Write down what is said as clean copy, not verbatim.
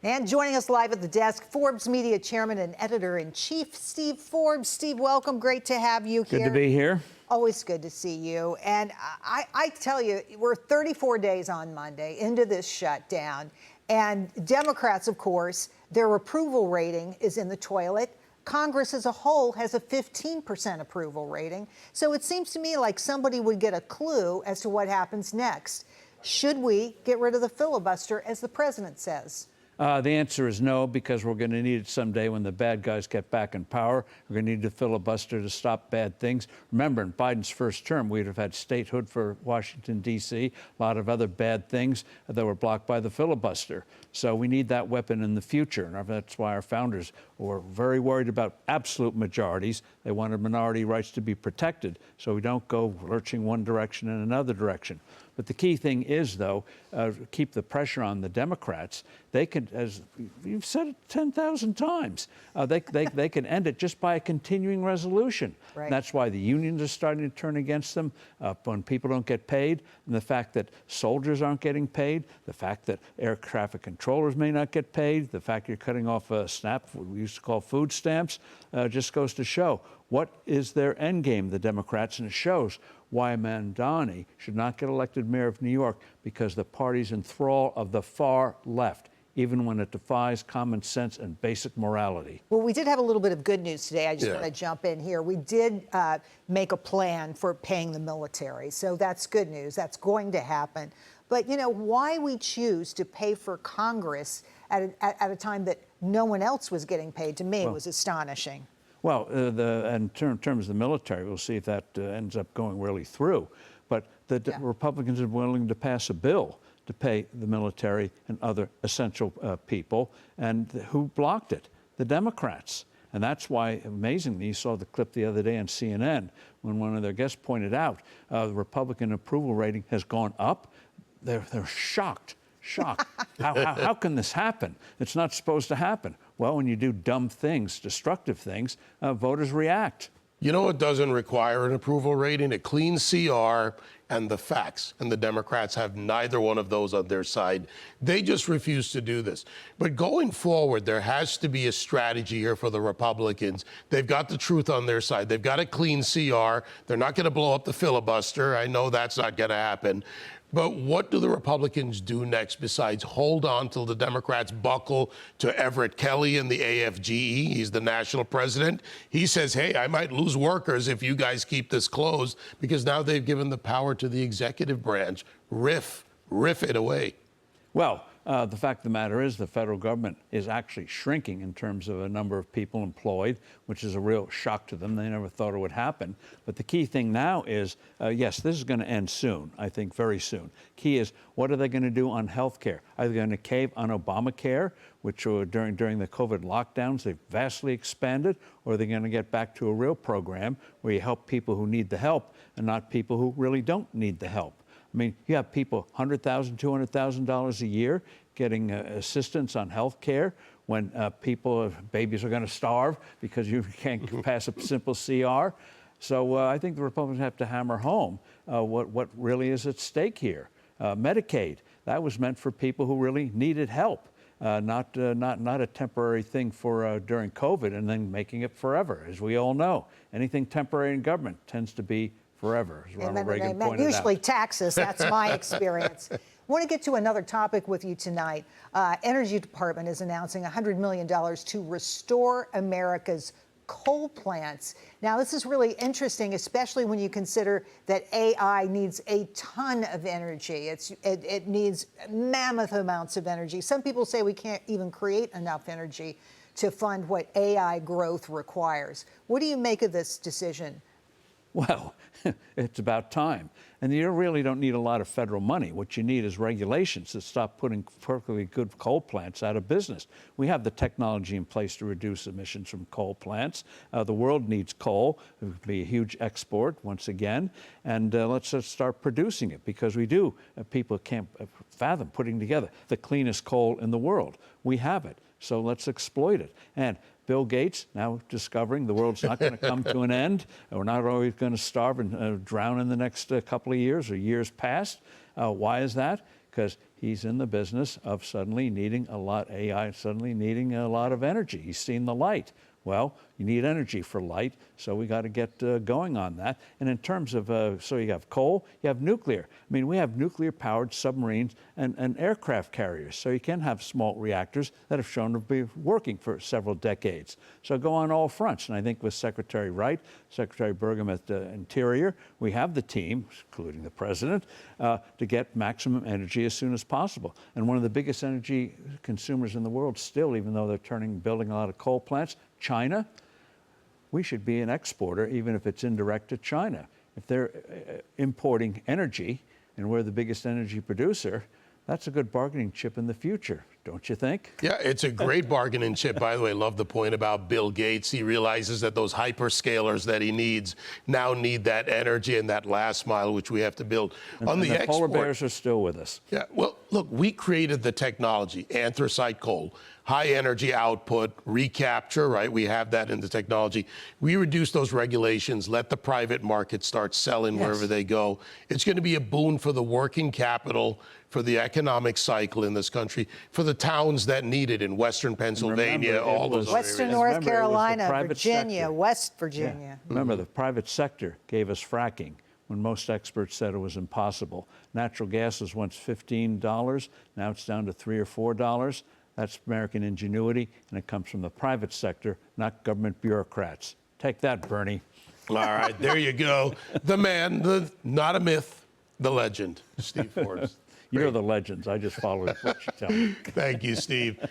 And joining us live at the desk, Forbes Media Chairman and Editor-in-Chief, Steve Forbes. Steve, welcome. Great to have you here. Good to be here. Always good to see you. And I tell you, we're 34 days on Monday into this shutdown. And Democrats, of course, their approval rating is in the toilet. Congress as a whole has a 15% approval rating. So it seems to me like somebody would get a clue as to what happens next. Should we get rid of the filibuster, as the president says? The answer is no, because we're going to need it someday when the bad guys get back in power. We're going to need the filibuster to stop bad things. Remember, in Biden's first term, we'd have had statehood for Washington, D.C., a lot of other bad things that were blocked by the filibuster. So we need that weapon in the future. And that's why our founders were very worried about absolute majorities. They wanted minority rights to be protected so we don't go lurching one direction and another direction. But the key thing is, though, keep the pressure on the Democrats. They can, as you've said it 10,000 times, they can end it just by a continuing resolution. Right. And that's why the unions are starting to turn against them when people don't get paid, and the fact that soldiers aren't getting paid, the fact that air traffic controllers may not get paid, the fact you're cutting off SNAP, what we used to call food stamps, just goes to show what is their end game, the Democrats, and it shows why Mamdani should not get elected mayor of New York, because the party's in thrall of the far left, even when it defies common sense and basic morality. Well, we did have a little bit of good news today. I just want to jump in here. We did make a plan for paying the military, so that's good news. That's going to happen. But, you know, why we choose to pay for Congress at a time that no one else was getting paid, to me, was astonishing. Well, in terms of the military, we'll see if that ends up going really through. But the Republicans are willing to pass a bill to pay the military and other essential people. And who blocked it? The Democrats. And that's why, amazingly, you saw the clip the other day on CNN when one of their guests pointed out the Republican approval rating has gone up. They're shocked. How can this happen? It's not supposed to happen. Well, when you do dumb things, destructive things, voters react. You know what doesn't require an approval rating? A clean CR and the facts. And the Democrats have neither one of those on their side. They just refuse to do this. But going forward, there has to be a strategy here for the Republicans. They've got the truth on their side. They've got a clean CR. They're not going to blow up the filibuster. I know that's not going to happen. But what do the Republicans do next besides hold on till the Democrats buckle to Everett Kelly and the AFGE? He's the national president. He says, hey, I might lose workers if you guys keep this closed, because now they've given the power to the executive branch. Riff it away. Well, the fact of the matter is the federal government is actually shrinking in terms of a number of people employed, which is a real shock to them. They never thought it would happen. But the key thing now is, yes, this is going to end soon, I think very soon. Key is, what are they going to do on health care? Are they going to cave on Obamacare, which during the COVID lockdowns, they've vastly expanded, or are they going to get back to a real program where you help people who need the help and not people who really don't need the help? I mean, you have people $100,000, $200,000 a year getting assistance on health care when babies are going to starve because you can't pass a simple CR. So I think the Republicans have to hammer home what really is at stake here. Medicaid, that was meant for people who really needed help, not a temporary thing for during COVID and then making it forever. As we all know, anything temporary in government tends to be forever, as Ronald Reagan pointed out. Usually taxes, that's my experience. I want to get to another topic with you tonight. Energy Department is announcing $100 million to restore America's coal plants. Now, this is really interesting, especially when you consider that AI needs a ton of energy. It needs mammoth amounts of energy. Some people say we can't even create enough energy to fund what AI growth requires. What do you make of this decision? Well, it's about time. And you really don't need a lot of federal money. What you need is regulations that stop putting perfectly good coal plants out of business. We have the technology in place to reduce emissions from coal plants. The world needs coal. It would be a huge export once again. And let's just start producing it, because we do. People can't fathom putting together the cleanest coal in the world. We have it. So let's exploit it. And Bill Gates now discovering the world's not going to come to an end. We're not always going to starve and drown in the next couple of years or years past. Why is that? Because he's in the business of suddenly needing a lot, AI suddenly needing a lot of energy. He's seen the light. Well, you need energy for light, so we got to get going on that. And in terms of, so you have coal, you have nuclear. I mean, we have nuclear-powered submarines and aircraft carriers, so you can have small reactors that have shown to be working for several decades. So go on all fronts. And I think with Secretary Wright, Secretary Burgum at the Interior, we have the team, including the President, to get maximum energy as soon as possible. And one of the biggest energy consumers in the world still, even though they're building a lot of coal plants, China, we should be an exporter, even if it's indirect to China. If they're importing energy and we're the biggest energy producer, that's a good bargaining chip in the future, don't you think? Yeah, it's a great bargaining chip. By the way, love the point about Bill Gates. He realizes that those hyperscalers that he needs now need that energy and that last mile, which we have to build. On the polar export, bears are still with us. yeah, well, look, we created the technology, anthracite coal, high energy output, recapture, right? We have that in the technology. We reduce those regulations, let the private market start selling wherever they go. It's going to be a boon for the working capital, for the economic cycle in this country, for the towns that need it in Western Pennsylvania, remember, all those Western areas. North Remember, it was the Carolina, private Virginia, sector. West Virginia. Remember, the private sector gave us fracking when most experts said it was impossible. Natural gas was once $15. Now it's down to $3 or $4. That's American ingenuity, and it comes from the private sector, not government bureaucrats. Take that, Bernie. All right, there you go. The man, the not a myth, the legend, Steve Forbes. You're the legends. I just followed what you tell me. Thank you, Steve.